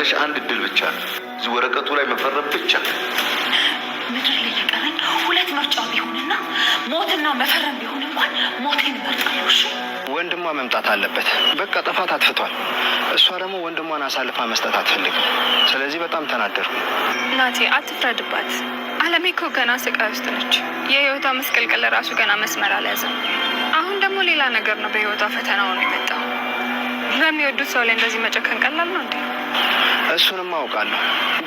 ያለሽ አንድ እድል ብቻ ነው። እዚህ ወረቀቱ ላይ መፈረም ብቻ። ምድር ላይ የቀረኝ ሁለት ምርጫ ቢሆንና ሞትና መፈረም ቢሆን እንኳን ሞቴን እመርጣለሁ። እሺ ወንድሟ መምጣት አለበት። በቃ ጥፋት አጥፍቷል። እሷ ደግሞ ወንድሟን አሳልፋ መስጠት አትፈልግም። ስለዚህ በጣም ተናደርኩ። ናቲ አትፍረድባት። አለሜ እኮ ገና ስቃይ ውስጥ ነች። የህይወቷ መስቀልቅል ራሱ ገና መስመር አልያዘም። አሁን ደግሞ ሌላ ነገር ነው በህይወቷ ፈተና ሆኖ የመጣው። በሚወዱት ሰው ላይ እንደዚህ መጨከን ቀላል ነው እንዴ? እሱንም አውቃለሁ፣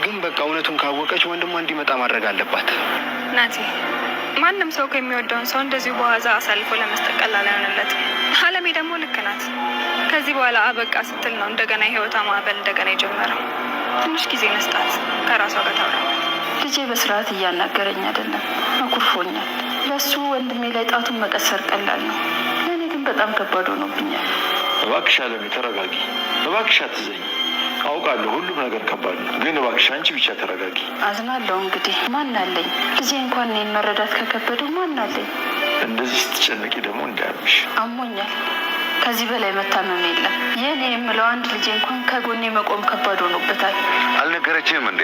ግን በቃ እውነቱን ካወቀች ወንድሟ እንዲመጣ ማድረግ አለባት። ናቲ ማንም ሰው ከሚወደውን ሰው እንደዚሁ በዋዛ አሳልፎ ለመስጠት ቀላል አይሆንለትም። አለሜ ደግሞ ልክ ናት። ከዚህ በኋላ አበቃ ስትል ነው እንደገና የህይወቷ ማዕበል እንደገና የጀመረው። ትንሽ ጊዜ መስጣት፣ ከራሷ ጋር ታውራበት። ልጄ በስርዓት እያናገረኝ አይደለም፣ አኩርፎኛል። ለሱ ወንድሜ ላይ ጣቱን መቀሰር ቀላል ነው፣ ለእኔ ግን በጣም ከባድ ሆኖብኛል። እባክሽ አለሜ ተረጋጊ፣ እባክሽ አትዘኝ። አውቃለሁ ሁሉም ነገር ከባድ ነው፣ ግን እባክሽ አንቺ ብቻ ተረጋጊ። አዝናለሁ። እንግዲህ ማን አለኝ? ልጄ እንኳን እኔን መረዳት ከከበደው ማን አለኝ? እንደዚህ ስትጨነቂ ደግሞ እንዳያምሽ። አሞኛል። ከዚህ በላይ መታመም የለም። የእኔ የምለው አንድ ልጄ እንኳን ከጎኔ መቆም ከባድ ሆኖበታል። አልነገረችህም እንዴ?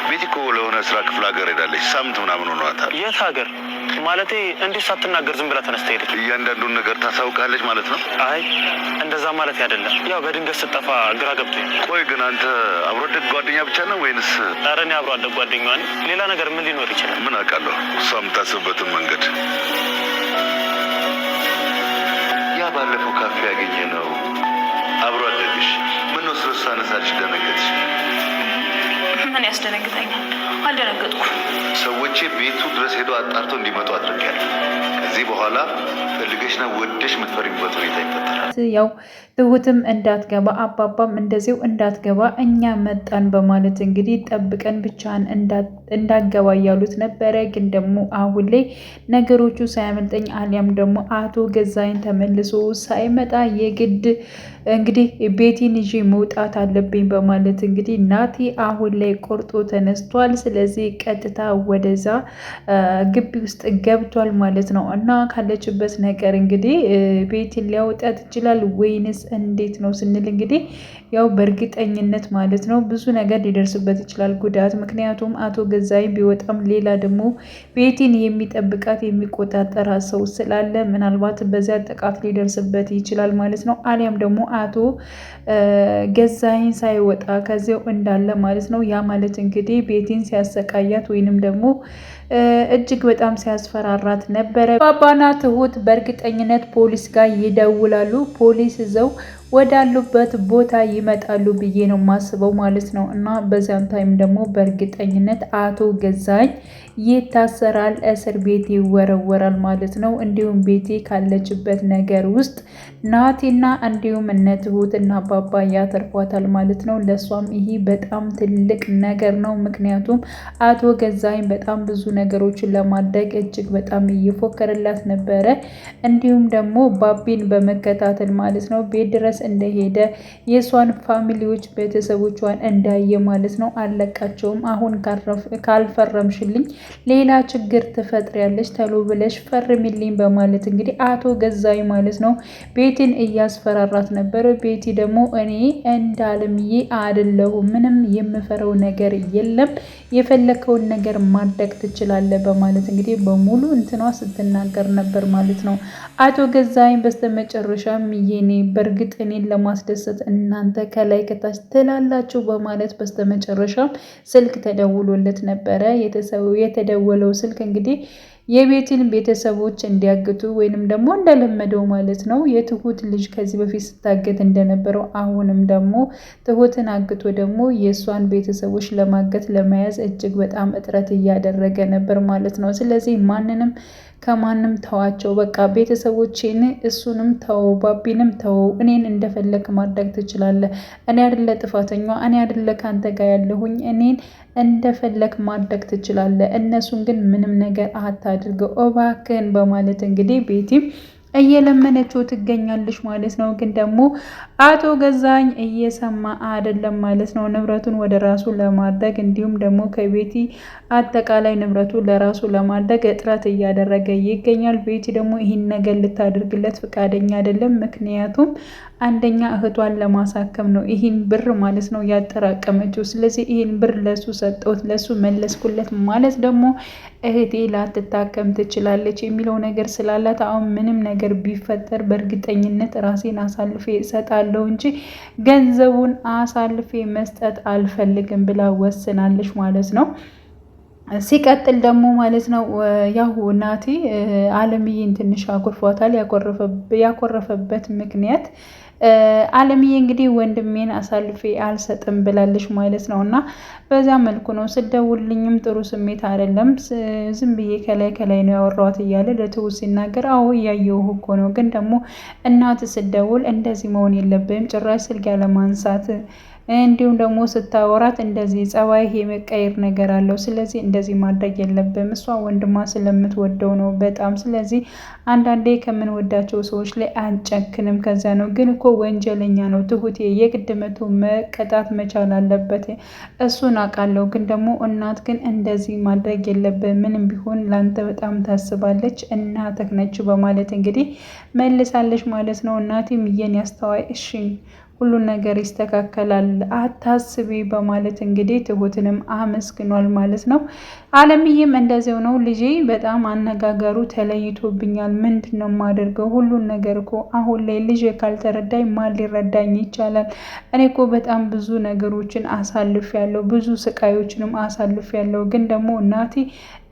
ቤቲ እኮ ለሆነ ስራ ክፍለ ሀገር ሄዳለች። ሳምንት ምናምን ሆኗታል። የት ሀገር? ማለቴ እንዴት ሳትናገር ዝም ብላ ተነስታ ሄደች? እያንዳንዱን ነገር ታሳውቃለች ማለት ነው? አይ እንደዛ ማለት አይደለም። ያው በድንገት ስጠፋ ግራ ገብቶኝ። ቆይ ግን አንተ አብሮ አደግ ጓደኛ ብቻ ነው ወይንስ? ኧረ እኔ አብሮ አደግ ጓደኛዋ ነኝ። ሌላ ነገር ምን ሊኖር ይችላል? ምን አውቃለሁ። እሷ የምታስብበትን መንገድ። ያ ባለፈው ካፌ ያገኘ ነው አብሮ አደግሽ ምን ነው ስለሷ አነሳልሽ? ደነገጥሽ? ምን ያስደነግጠኛል? አልደነገጥኩም። ሰዎቼ ቤቱ ድረስ ሄዶ አጣርቶ እንዲመጡ አድርጊያለሁ። ከዚህ በኋላ ፈልገሽና ወደሽ የምትፈሪበት ሁኔታ ይፈጠራል። ያው ትሁትም እንዳትገባ አባባም እንደዚው እንዳትገባ እኛ መጣን በማለት እንግዲህ ጠብቀን ብቻን እንዳገባ እያሉት ነበረ። ግን ደግሞ አሁን ላይ ነገሮቹ ሳያመልጠኝ አሊያም ደግሞ አቶ ገዛኝ ተመልሶ ሳይመጣ የግድ እንግዲህ ቤቲን ይዤ መውጣት አለብኝ በማለት እንግዲህ ናቲ አሁን ላይ ቆርጦ ተነስቷል። ስለዚህ ቀጥታ ወደዛ ግቢ ውስጥ ገብቷል ማለት ነው። እና ካለችበት ነገር እንግዲህ ቤቲን ሊያወጣት ይችላል ወይንስ እንዴት ነው ስንል እንግዲህ ያው በእርግጠኝነት ማለት ነው ብዙ ነገር ሊደርስበት ይችላል ጉዳት። ምክንያቱም አቶ ገዛይ ቢወጣም ሌላ ደግሞ ቤቲን የሚጠብቃት የሚቆጣጠራ ሰው ስላለ ምናልባት በዚያ ጥቃት ሊደርስበት ይችላል ማለት ነው። አሊያም ደግሞ አቶ ገዛይን ሳይወጣ ከዚያው እንዳለ ማለት ነው። ያ ማለት እንግዲህ ቤቲን ሲያሰቃያት ወይንም ደግሞ እጅግ በጣም ሲያስፈራራት ነበረ። ባባና ትሁት በእርግጠኝነት ፖሊስ ጋር ይደውላሉ። ፖሊስ ይዘው ወዳሉበት ቦታ ይመጣሉ ብዬ ነው ማስበው ማለት ነው። እና በዚያም ታይም ደግሞ በእርግጠኝነት አቶ ገዛኝ ይታሰራል፣ እስር ቤት ይወረወራል ማለት ነው። እንዲሁም ቤቲ ካለችበት ነገር ውስጥ ናቲና እንዲሁም እነ ትሁት እና አባባ ያተርፏታል ማለት ነው። ለሷም ይሄ በጣም ትልቅ ነገር ነው። ምክንያቱም አቶ ገዛኝ በጣም ብዙ ነገሮችን ለማድረግ እጅግ በጣም እየፎከረላት ነበረ። እንዲሁም ደግሞ ባቢን በመከታተል ማለት ነው ቤት ድረስ እንደሄደ የሷን ፋሚሊዎች ቤተሰቦቿን እንዳየ ማለት ነው። አለቃቸውም አሁን ካልፈረምሽልኝ ሌላ ችግር ትፈጥሪያለሽ፣ ተሎ ብለሽ ፈርሚልኝ በማለት እንግዲህ አቶ ገዛኝ ማለት ነው ቤቲን እያስፈራራት ነበረ። ቤቲ ደግሞ እኔ እንዳለምዬ አይደለሁም፣ ምንም የምፈረው ነገር የለም፣ የፈለከውን ነገር ማድረግ ትችላለህ በማለት እንግዲህ በሙሉ እንትኗ ስትናገር ነበር ማለት ነው። አቶ ገዛኝ በስተመጨረሻም የኔ በእርግጥ እኔን ለማስደሰት እናንተ ከላይ ከታች ትላላችሁ በማለት በስተመጨረሻም ስልክ ተደውሎለት ነበረ። የተደወለው ስልክ እንግዲህ የቤቲን ቤተሰቦች እንዲያግቱ ወይንም ደግሞ እንደለመደው ማለት ነው የትሁት ልጅ ከዚህ በፊት ስታገት እንደነበረው አሁንም ደግሞ ትሁትን አግቶ ደግሞ የእሷን ቤተሰቦች ለማገት ለመያዝ እጅግ በጣም እጥረት እያደረገ ነበር ማለት ነው። ስለዚህ ማንንም ከማንም ተዋቸው፣ በቃ ቤተሰቦቼን እሱንም ተው፣ ባቢንም ተው፣ እኔን እንደፈለክ ማድረግ ትችላለህ፣ እኔ አይደለ ጥፋተኛ፣ እኔ አይደለ ካንተ ጋር ያለሁኝ፣ እኔን እንደፈለክ ማድረግ ትችላለህ፣ እነሱን ግን ምንም ነገር አታድርገው እባክህን በማለት እንግዲህ ቤቲም እየለመነችው ትገኛለች ማለት ነው። ግን ደግሞ አቶ ገዛኝ እየሰማ አይደለም ማለት ነው። ንብረቱን ወደ ራሱ ለማድረግ እንዲሁም ደግሞ ከቤቲ አጠቃላይ ንብረቱን ለራሱ ለማድረግ እጥረት እያደረገ ይገኛል። ቤቲ ደግሞ ይህን ነገር ልታደርግለት ፈቃደኛ አይደለም። ምክንያቱም አንደኛ እህቷን ለማሳከም ነው ይህን ብር ማለት ነው ያጠራቀመችው። ስለዚህ ይህን ብር ለሱ ሰጠሁት፣ ለሱ መለስኩለት ማለት ደግሞ እህቴ ላትታከም ትችላለች የሚለው ነገር ስላላት አሁን ምንም ነገር ቢፈጠር በእርግጠኝነት ራሴን አሳልፌ እሰጣለሁ እንጂ ገንዘቡን አሳልፌ መስጠት አልፈልግም ብላ ወስናለች ማለት ነው። ሲቀጥል ደግሞ ማለት ነው ያው ናቲ አለምዬን ትንሽ አኩርፏታል። ያኮረፈበት ምክንያት አለምዬ እንግዲህ ወንድሜን አሳልፌ አልሰጥም ብላለች ማለት ነው። እና በዛ መልኩ ነው ስደውልኝም ጥሩ ስሜት አይደለም፣ ዝም ብዬ ከላይ ከላይ ነው ያወራኋት እያለ ለትሁት ሲናገር፣ አዎ እያየሁ እኮ ነው፣ ግን ደግሞ እናት ስደውል እንደዚህ መሆን የለብህም ጭራሽ ስልክ ያለማንሳት እንዲሁም ደግሞ ስታወራት እንደዚህ ጸባይ የመቀየር ነገር አለው። ስለዚህ እንደዚህ ማድረግ የለብም። እሷ ወንድሟ ስለምትወደው ነው በጣም። ስለዚህ አንዳንዴ ከምንወዳቸው ሰዎች ላይ አንጨክንም። ከዛ ነው ግን እኮ ወንጀለኛ ነው ትሁቴ፣ የግድ መቶ መቀጣት መቻል አለበት። እሱን አውቃለሁ፣ ግን ደግሞ እናት ግን እንደዚህ ማድረግ የለብም። ምንም ቢሆን ላንተ በጣም ታስባለች፣ እናትህ ነች በማለት እንግዲህ መልሳለች ማለት ነው። እናቴም የኔ አስተዋይ እሺ ሁሉን ነገር ይስተካከላል አታስቢ በማለት እንግዲህ ትሁትንም አመስግኗል ማለት ነው። አለምዬም እንደዚያው ነው። ልጄ በጣም አነጋገሩ ተለይቶብኛል፣ ምንድን ነው የማደርገው? ሁሉን ነገር እኮ አሁን ላይ ልጄ ካልተረዳኝ ማን ሊረዳኝ ይቻላል? እኔ እኮ በጣም ብዙ ነገሮችን አሳልፍ ያለው ብዙ ስቃዮችንም አሳልፍ ያለው፣ ግን ደግሞ እናቴ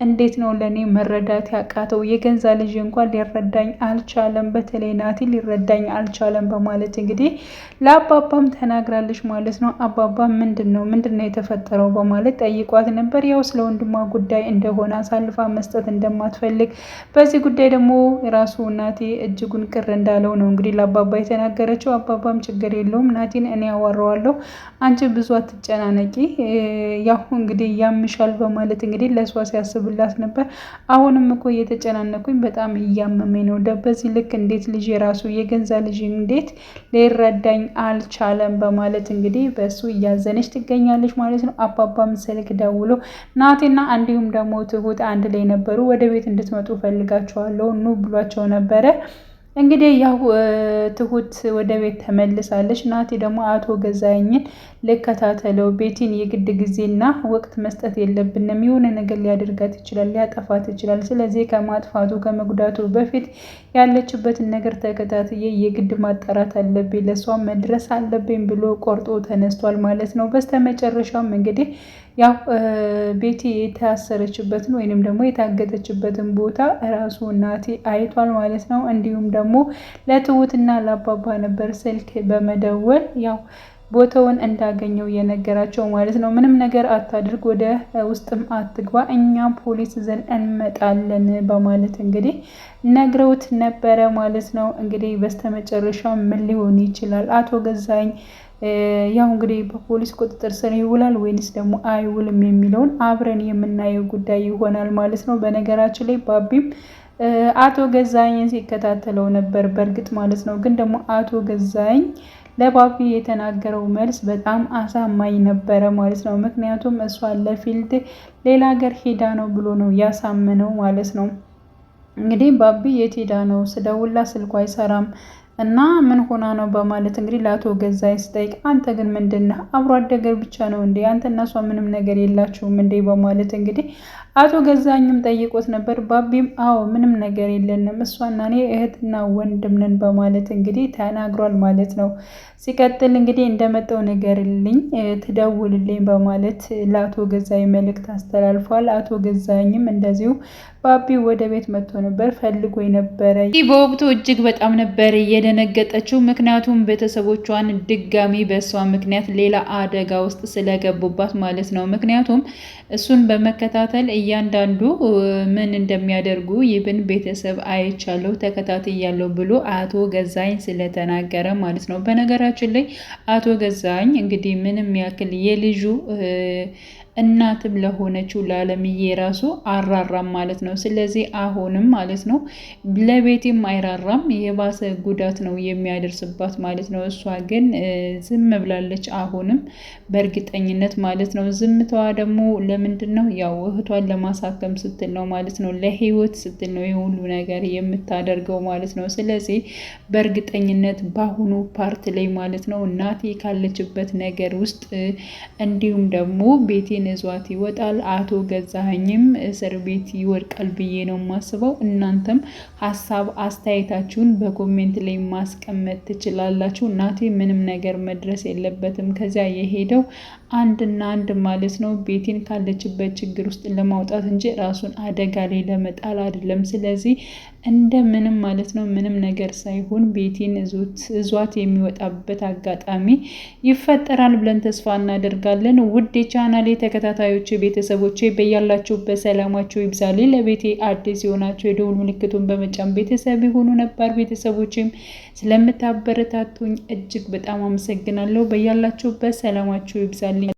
እንዴት ነው ለእኔ መረዳት ያቃተው? የገንዛ ልጅ እንኳን ሊረዳኝ አልቻለም፣ በተለይ ናቲ ሊረዳኝ አልቻለም በማለት እንግዲህ ለአባባም ተናግራለች ማለት ነው። አባባ ምንድን ነው የተፈጠረው በማለት ጠይቋት ነበር። ያው ስለ ወንድሟ ጉዳይ እንደሆነ አሳልፋ መስጠት እንደማትፈልግ፣ በዚህ ጉዳይ ደግሞ የራሱ ናቲ እጅጉን ቅር እንዳለው ነው እንግዲህ ለአባባ የተናገረችው። አባባም ችግር የለውም ናቲን እኔ ያወራዋለሁ፣ አንቺ ብዙ አትጨናነቂ፣ ያው እንግዲህ ያምሻል በማለት እንግዲህ ለእሷ ሲያስብላት ነበር። አሁንም እኮ እየተጨናነኩኝ በጣም እያመመኝ ነው፣ በዚህ ልክ እንዴት ልጅ የራሱ የገንዛ ልጅ እንዴት ሊረዳኝ አልቻለም በማለት እንግዲህ በእሱ እያዘነች ትገኛለች ማለት ነው። አባባም ስልክ ደውሎ ናቴና እንዲሁም ደግሞ ትሁት አንድ ላይ ነበሩ፣ ወደ ቤት እንድትመጡ ፈልጋቸዋለሁ ኑ ብሏቸው ነበረ። እንግዲህ ያው ትሁት ወደ ቤት ተመልሳለች። ናቲ ደግሞ አቶ ገዛኸኝን ልከታተለው፣ ቤቲን የግድ ጊዜና ወቅት መስጠት የለብንም፣ የሆነ ነገር ሊያደርጋት ይችላል፣ ሊያጠፋት ይችላል። ስለዚህ ከማጥፋቱ ከመጉዳቱ በፊት ያለችበትን ነገር ተከታትዬ የግድ ማጣራት አለብኝ፣ ለሷ መድረስ አለብኝ ብሎ ቆርጦ ተነስቷል ማለት ነው። በስተመጨረሻም እንግዲህ ያው ቤቲ የታሰረችበትን ወይንም ደግሞ የታገተችበትን ቦታ እራሱ ናቲ አይቷል ማለት ነው። እንዲሁም ደግሞ ለትሁትና ለአባባ ነበር ስልክ በመደወል ያው ቦታውን እንዳገኘው የነገራቸው ማለት ነው። ምንም ነገር አታድርግ፣ ወደ ውስጥም አትግባ፣ እኛ ፖሊስ ይዘን እንመጣለን በማለት እንግዲህ ነግረውት ነበረ ማለት ነው። እንግዲህ በስተመጨረሻ ምን ሊሆን ይችላል? አቶ ገዛኸኝ ያው እንግዲህ በፖሊስ ቁጥጥር ስር ይውላል ወይንስ ደግሞ አይውልም የሚለውን አብረን የምናየው ጉዳይ ይሆናል ማለት ነው። በነገራችን ላይ ባቢም አቶ ገዛኸኝን ሲከታተለው ነበር በእርግጥ ማለት ነው። ግን ደግሞ አቶ ገዛኸኝ ለባቢ የተናገረው መልስ በጣም አሳማኝ ነበረ ማለት ነው። ምክንያቱም እሷ ለፊልድ ሌላ ሀገር ሄዳ ነው ብሎ ነው ያሳመነው ማለት ነው። እንግዲህ ባቢ የት ሄዳ ነው ስደውላ ስልኳ አይሰራም እና ምን ሆና ነው በማለት እንግዲህ ለአቶ ገዛኸኝ ስጠይቅ፣ አንተ ግን ምንድነው አብሮ አደገር ብቻ ነው እንዴ? አንተ እና እሷ ምንም ነገር የላችሁም እንዴ? በማለት እንግዲህ አቶ ገዛኸኝም ጠይቆት ነበር። ባቢም አዎ ምንም ነገር የለንም፣ እሷና እኔ እህትና ወንድም ነን በማለት እንግዲህ ተናግሯል ማለት ነው። ሲቀጥል እንግዲህ እንደመጣው ንገርልኝ፣ ትደውልልኝ በማለት ለአቶ ገዛኸኝ መልእክት አስተላልፏል። አቶ ገዛኸኝም እንደዚሁ ባቢ ወደ ቤት መጥቶ ነበር፣ ፈልጎ ነበረ። በወቅቱ እጅግ በጣም ነበር የደነገጠችው፣ ምክንያቱም ቤተሰቦቿን ድጋሚ በእሷ ምክንያት ሌላ አደጋ ውስጥ ስለገቡባት ማለት ነው። ምክንያቱም እሱን በመከታተል እያንዳንዱ ምን እንደሚያደርጉ ይብን ቤተሰብ አይቻለሁ ተከታትያለሁ ብሎ አቶ ገዛኸኝ ስለተናገረ ማለት ነው። በነገራችን ላይ አቶ ገዛኸኝ እንግዲህ ምንም ያክል የልጁ እናትም ለሆነችው ለአለምዬ ራሱ አራራም ማለት ነው። ስለዚህ አሁንም ማለት ነው ለቤቴም አይራራም፣ የባሰ ጉዳት ነው የሚያደርስባት ማለት ነው። እሷ ግን ዝም ብላለች አሁንም በእርግጠኝነት ማለት ነው። ዝምታዋ ደግሞ ለምንድን ነው? ያው እህቷን ለማሳከም ስትል ነው ማለት ነው። ለህይወት ስትል ነው የሁሉ ነገር የምታደርገው ማለት ነው። ስለዚህ በእርግጠኝነት በአሁኑ ፓርት ላይ ማለት ነው እናቴ ካለችበት ነገር ውስጥ እንዲሁም ደግሞ ቤቴን እዟት ይወጣል፣ አቶ ገዛኸኝም እስር ቤት ይወድቃል ብዬ ነው የማስበው። እናንተም ሀሳብ አስተያየታችሁን በኮሜንት ላይ ማስቀመጥ ትችላላችሁ። እናቴ ምንም ነገር መድረስ የለበትም ከዚያ የሄደው አንድና አንድ ማለት ነው ቤቴን ካለችበት ችግር ውስጥ ለማውጣት እንጂ ራሱን አደጋ ላይ ለመጣል አይደለም። ስለዚህ እንደምንም ማለት ነው ምንም ነገር ሳይሆን ቤቴን እዟት የሚወጣበት አጋጣሚ ይፈጠራል ብለን ተስፋ እናደርጋለን። ውድ የቻናሌ ተከታታዮች ቤተሰቦች በያላችሁበት ሰላማችሁ ይብዛል። ለቤቴ አዲስ የሆናችሁ የደውል ምልክቱን በመጫን ቤተሰብ የሆኑ ነባር ቤተሰቦችም ስለምታበረታቱኝ እጅግ በጣም አመሰግናለሁ። በያላችሁበት ሰላማችሁ ይብዛል።